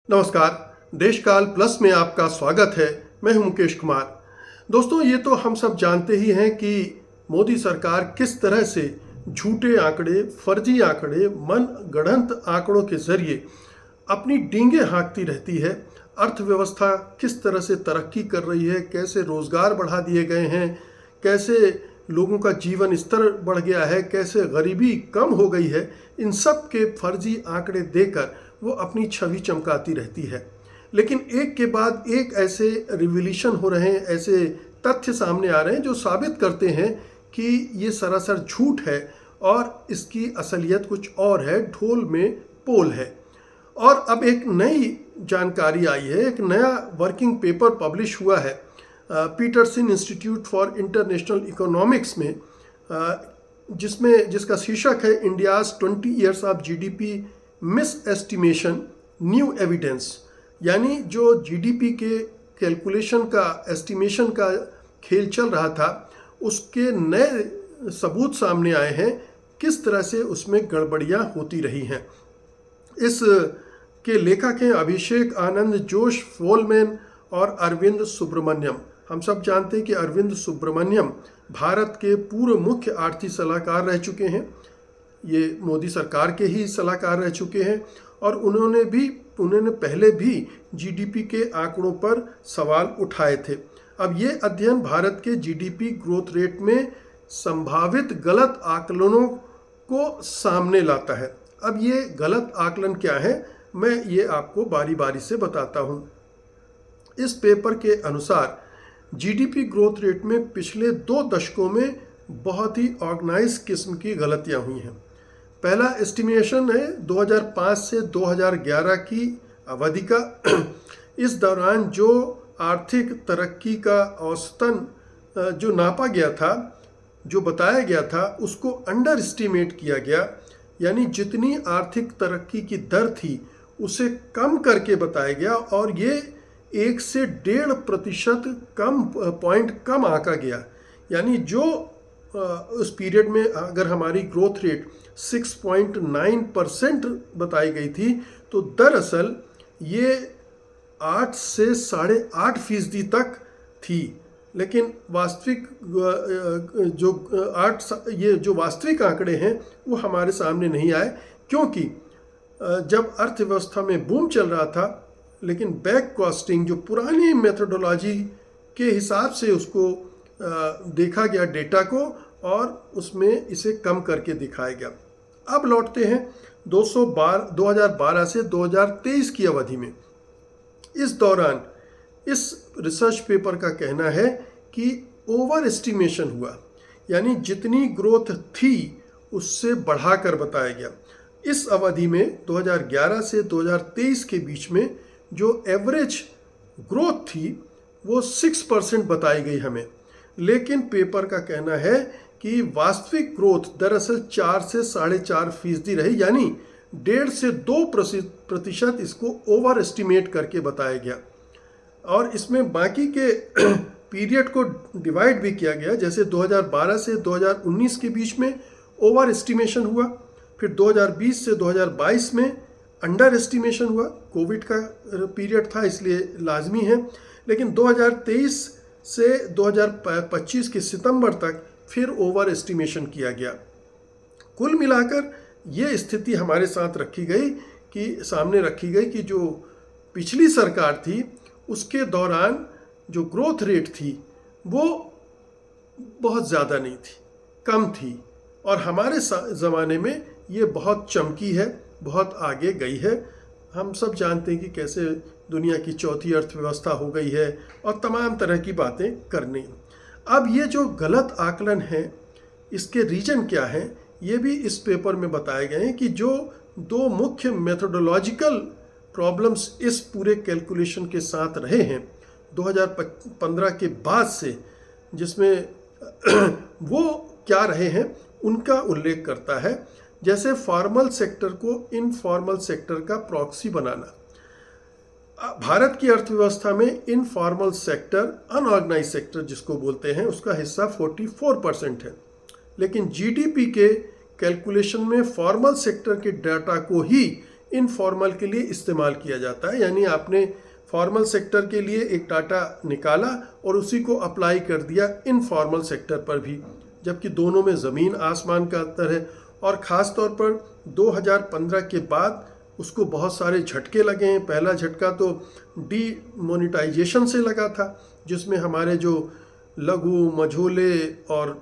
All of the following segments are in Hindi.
नमस्कार। देशकाल प्लस में आपका स्वागत है। मैं हूं मुकेश कुमार। दोस्तों, ये तो हम सब जानते ही हैं कि मोदी सरकार किस तरह से झूठे आंकड़े, फर्जी आंकड़े, मन गढ़ंत आंकड़ों के जरिए अपनी डींगे हाँकती रहती है। अर्थव्यवस्था किस तरह से तरक्की कर रही है, कैसे रोजगार बढ़ा दिए गए हैं, कैसे लोगों का जीवन स्तर बढ़ गया है, कैसे गरीबी कम हो गई है, इन सब के फर्जी आंकड़े देकर वो अपनी छवि चमकाती रहती है। लेकिन एक के बाद एक ऐसे रिवोल्यूशन हो रहे हैं, ऐसे तथ्य सामने आ रहे हैं जो साबित करते हैं कि ये सरासर झूठ है और इसकी असलियत कुछ और है, ढोल में पोल है। और अब एक नई जानकारी आई है, एक नया वर्किंग पेपर पब्लिश हुआ है Peterson Institute for International Economics में, जिसका शीर्षक है India's 20 years of GDP misestimation new evidence. यानी जो जीडीपी के कैलकुलेशन का, एस्टिमेशन का खेल चल रहा था, उसके नए सबूत सामने आए हैं, किस तरह से उसमें गड़बड़ियां होती रही हैं। इस के लेखक हैं अभिषेक आनंद जोश फोलमैन और अरविंद सुब्रमण्यम। हम सब जानते हैं कि अरविंद सुब्रमण्यम भारत के पूर्व मुख्य आर्थिक सलाहकार रह चुके हैं। ये मोदी सरकार के ही सलाहकार रह चुके हैं और उन्होंने पहले भी जीडीपी के आंकड़ों पर सवाल उठाए थे। अब ये अध्ययन भारत के जीडीपी ग्रोथ रेट में संभावित गलत आकलनों को सामने लाता है। अब ये गलत आकलन क्या है, मैं ये आपको बारी बारी से बताता हूँ। इस पेपर के अनुसार जीडीपी ग्रोथ रेट में पिछले 2 दशकों में बहुत ही ऑर्गेनाइज किस्म की गलतियां हुई हैं। पहला एस्टिमेशन है 2005 से 2011 की अवधि का। इस दौरान जो आर्थिक तरक्की का औसतन जो नापा गया था, जो बताया गया था, उसको अंडर एस्टिमेट किया गया। यानी जितनी आर्थिक तरक्की की दर थी उसे कम करके बताया गया और ये 1 से 1.5% पॉइंट कम आंका गया। यानी जो उस पीरियड में अगर हमारी ग्रोथ रेट 6.9% बताई गई थी, तो दरअसल ये 8 से 8.5% तक थी। लेकिन वास्तविक जो वास्तविक आंकड़े हैं वो हमारे सामने नहीं आए, क्योंकि जब अर्थव्यवस्था में बूम चल रहा था, लेकिन बैक कॉस्टिंग, जो पुरानी मेथोडोलॉजी के हिसाब से उसको देखा गया डेटा को, और उसमें इसे कम करके दिखाया गया। अब लौटते हैं 2012 से 2023 की अवधि में। इस दौरान इस रिसर्च पेपर का कहना है कि ओवर एस्टिमेशन हुआ, यानी जितनी ग्रोथ थी उससे बढ़ाकर बताया गया। इस अवधि में 2011 से 2023 के बीच में जो एवरेज ग्रोथ थी वो 6% बताई गई हमें। लेकिन पेपर का कहना है कि वास्तविक ग्रोथ दरअसल 4 से 4.5% रही, यानी 1.5 से 2% इसको ओवर एस्टिमेट करके बताया गया। और इसमें बाकी के पीरियड को डिवाइड भी किया गया, जैसे 2012 से 2019 के बीच में ओवर एस्टिमेशन हुआ, फिर 2020 से 2022 में अंडर एस्टिमेशन हुआ। कोविड का पीरियड था इसलिए लाजमी है। लेकिन 2023 से 2025 के सितंबर तक फिर ओवर एस्टिमेशन किया गया। कुल मिलाकर ये स्थिति हमारे साथ सामने रखी गई कि जो पिछली सरकार थी उसके दौरान जो ग्रोथ रेट थी वो बहुत ज़्यादा नहीं थी, कम थी, और हमारे ज़माने में ये बहुत चमकी है, बहुत आगे गई है। हम सब जानते हैं कि कैसे दुनिया की 4थी अर्थव्यवस्था हो गई है और तमाम तरह की बातें करनी। अब ये जो गलत आकलन है, इसके रीजन क्या है, ये भी इस पेपर में बताए गए हैं कि जो 2 मुख्य मेथोडोलॉजिकल प्रॉब्लम्स इस पूरे कैलकुलेशन के साथ रहे हैं 2015 के बाद से, जिसमें वो क्या रहे हैं उनका उल्लेख करता है। जैसे फॉर्मल सेक्टर को इनफॉर्मल सेक्टर का प्रॉक्सी बनाना। भारत की अर्थव्यवस्था में इनफॉर्मल सेक्टर, अनऑर्गेनाइज सेक्टर जिसको बोलते हैं, उसका हिस्सा 44% है। लेकिन जीडीपी के कैलकुलेशन में फॉर्मल सेक्टर के डाटा को ही इनफॉर्मल के लिए इस्तेमाल किया जाता है। यानी आपने फॉर्मल सेक्टर के लिए एक डाटा निकाला और उसी को अप्लाई कर दिया इनफॉर्मल सेक्टर पर भी, जबकि दोनों में ज़मीन आसमान का अंतर है। और ख़ास तौर पर 2015 के बाद उसको बहुत सारे झटके लगे हैं। पहला झटका तो डीमोनेटाइजेशन से लगा था, जिसमें हमारे जो लघु मझोले और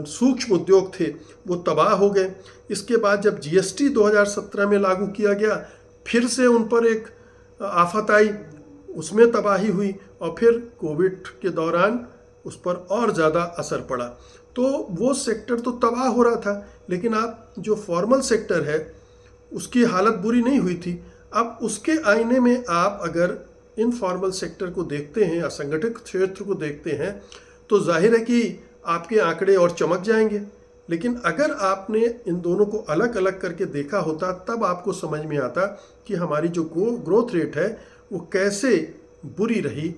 सूक्ष्म उद्योग थे वो तबाह हो गए। इसके बाद जब जीएसटी 2017 में लागू किया गया, फिर से उन पर एक आफत आई, उसमें तबाही हुई, और फिर कोविड के दौरान उस पर और ज़्यादा असर पड़ा। तो वो सेक्टर तो तबाह हो रहा था, लेकिन आप जो फॉर्मल सेक्टर है उसकी हालत बुरी नहीं हुई थी। अब उसके आईने में आप अगर इनफॉर्मल सेक्टर को देखते हैं, असंगठित क्षेत्र को देखते हैं, तो जाहिर है कि आपके आंकड़े और चमक जाएंगे। लेकिन अगर आपने इन दोनों को अलग अलग करके देखा होता, तब आपको समझ में आता कि हमारी जो ग्रोथ रेट है वो कैसे बुरी रही,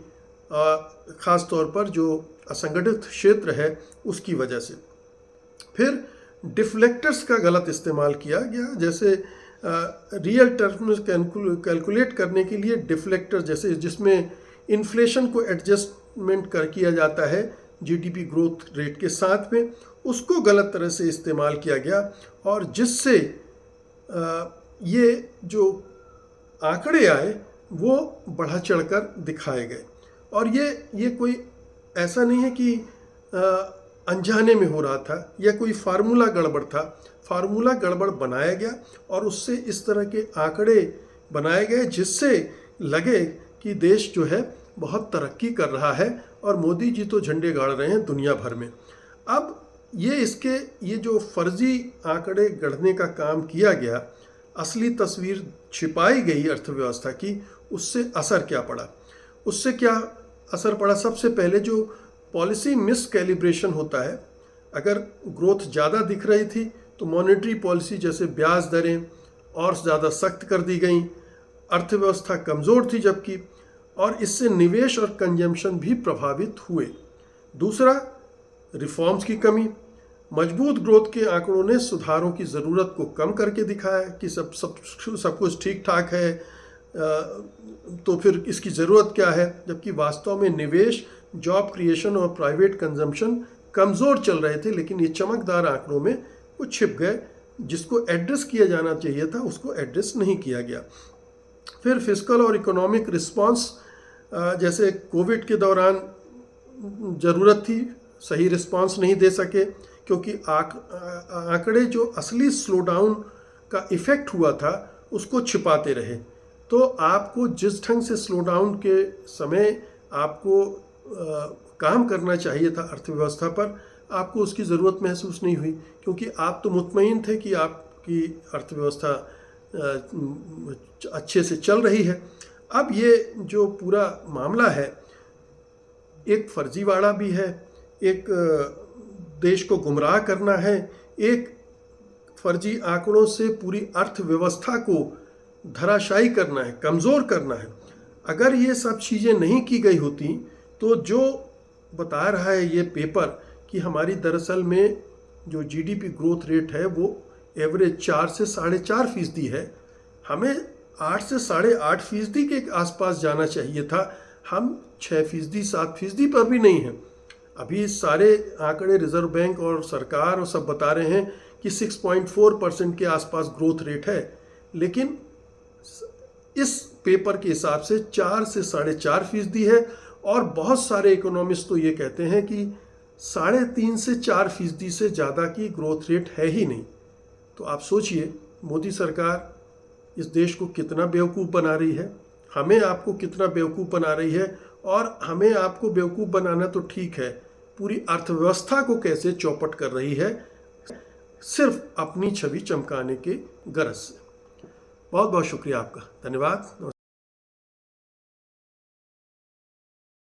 ख़ास तौर पर जो असंगठित क्षेत्र है उसकी वजह से। फिर डिफ्लेक्टर्स का गलत इस्तेमाल किया गया, जैसे रियल टर्म्स कैलकुलेट करने के लिए डिफ्लेक्टर, जैसे जिसमें इन्फ्लेशन को एडजस्टमेंट किया जाता है जीडीपी ग्रोथ रेट के साथ में, उसको गलत तरह से इस्तेमाल किया गया, और जिससे ये जो आंकड़े आए वो बढ़ा चढ़कर दिखाए गए। और ये कोई ऐसा नहीं है कि अनजाने में हो रहा था या कोई फार्मूला गड़बड़ था। फार्मूला गड़बड़ बनाया गया और उससे इस तरह के आंकड़े बनाए गए जिससे लगे कि देश जो है बहुत तरक्की कर रहा है और मोदी जी तो झंडे गाड़ रहे हैं दुनिया भर में। अब ये जो फर्जी आंकड़े गढ़ने का काम किया गया, असली तस्वीर छिपाई गई अर्थव्यवस्था की, उससे असर क्या पड़ा? उससे क्या असर पड़ा? सबसे पहले जो पॉलिसी मिसकैलिब्रेशन होता है, अगर ग्रोथ ज़्यादा दिख रही थी तो मॉनेटरी पॉलिसी जैसे ब्याज दरें और ज़्यादा सख्त कर दी गई, अर्थव्यवस्था कमज़ोर थी जबकि, और इससे निवेश और कंजम्पशन भी प्रभावित हुए। दूसरा, रिफॉर्म्स की कमी। मजबूत ग्रोथ के आंकड़ों ने सुधारों की ज़रूरत को कम करके दिखाया कि सब कुछ ठीक ठाक है, तो फिर इसकी ज़रूरत क्या है, जबकि वास्तव में निवेश, जॉब क्रिएशन और प्राइवेट कंजम्पशन कमज़ोर चल रहे थे, लेकिन ये चमकदार आंकड़ों में वो छिप गए। जिसको एड्रेस किया जाना चाहिए था उसको एड्रेस नहीं किया गया। फिर फिस्कल और इकोनॉमिक रिस्पांस, जैसे कोविड के दौरान ज़रूरत थी, सही रिस्पांस नहीं दे सके, क्योंकि आंकड़े जो असली स्लोडाउन का इफ़ेक्ट हुआ था उसको छिपाते रहे। तो आपको जिस ढंग से स्लोडाउन के समय आपको काम करना चाहिए था अर्थव्यवस्था पर, आपको उसकी ज़रूरत महसूस नहीं हुई, क्योंकि आप तो मुतमईन थे कि आपकी अर्थव्यवस्था अच्छे से चल रही है। अब ये जो पूरा मामला है, एक फर्जीवाड़ा भी है, एक देश को गुमराह करना है, एक फर्जी आंकड़ों से पूरी अर्थव्यवस्था को धराशायी करना है, कमज़ोर करना है। अगर ये सब चीज़ें नहीं की गई होती तो जो बता रहा है ये पेपर कि हमारी दरअसल में जो जीडीपी ग्रोथ रेट है वो एवरेज 4 से 4.5% है, हमें 8 से 8.5% के आसपास जाना चाहिए था। हम 6%, 7% पर भी नहीं हैं। अभी सारे आंकड़े रिजर्व बैंक और सरकार और सब बता रहे हैं कि 6.4% के आसपास ग्रोथ रेट है, लेकिन इस पेपर के हिसाब से 4 से 4.5% है। और बहुत सारे इकोनॉमिस्ट तो ये कहते हैं कि 3.5 से 4% से ज़्यादा की ग्रोथ रेट है ही नहीं। तो आप सोचिए, मोदी सरकार इस देश को कितना बेवकूफ़ बना रही है, हमें आपको कितना बेवकूफ़ बना रही है। और हमें आपको बेवकूफ़ बनाना तो ठीक है, पूरी अर्थव्यवस्था को कैसे चौपट कर रही है, सिर्फ अपनी छवि चमकाने के गरज से। बहुत बहुत शुक्रिया आपका, धन्यवाद।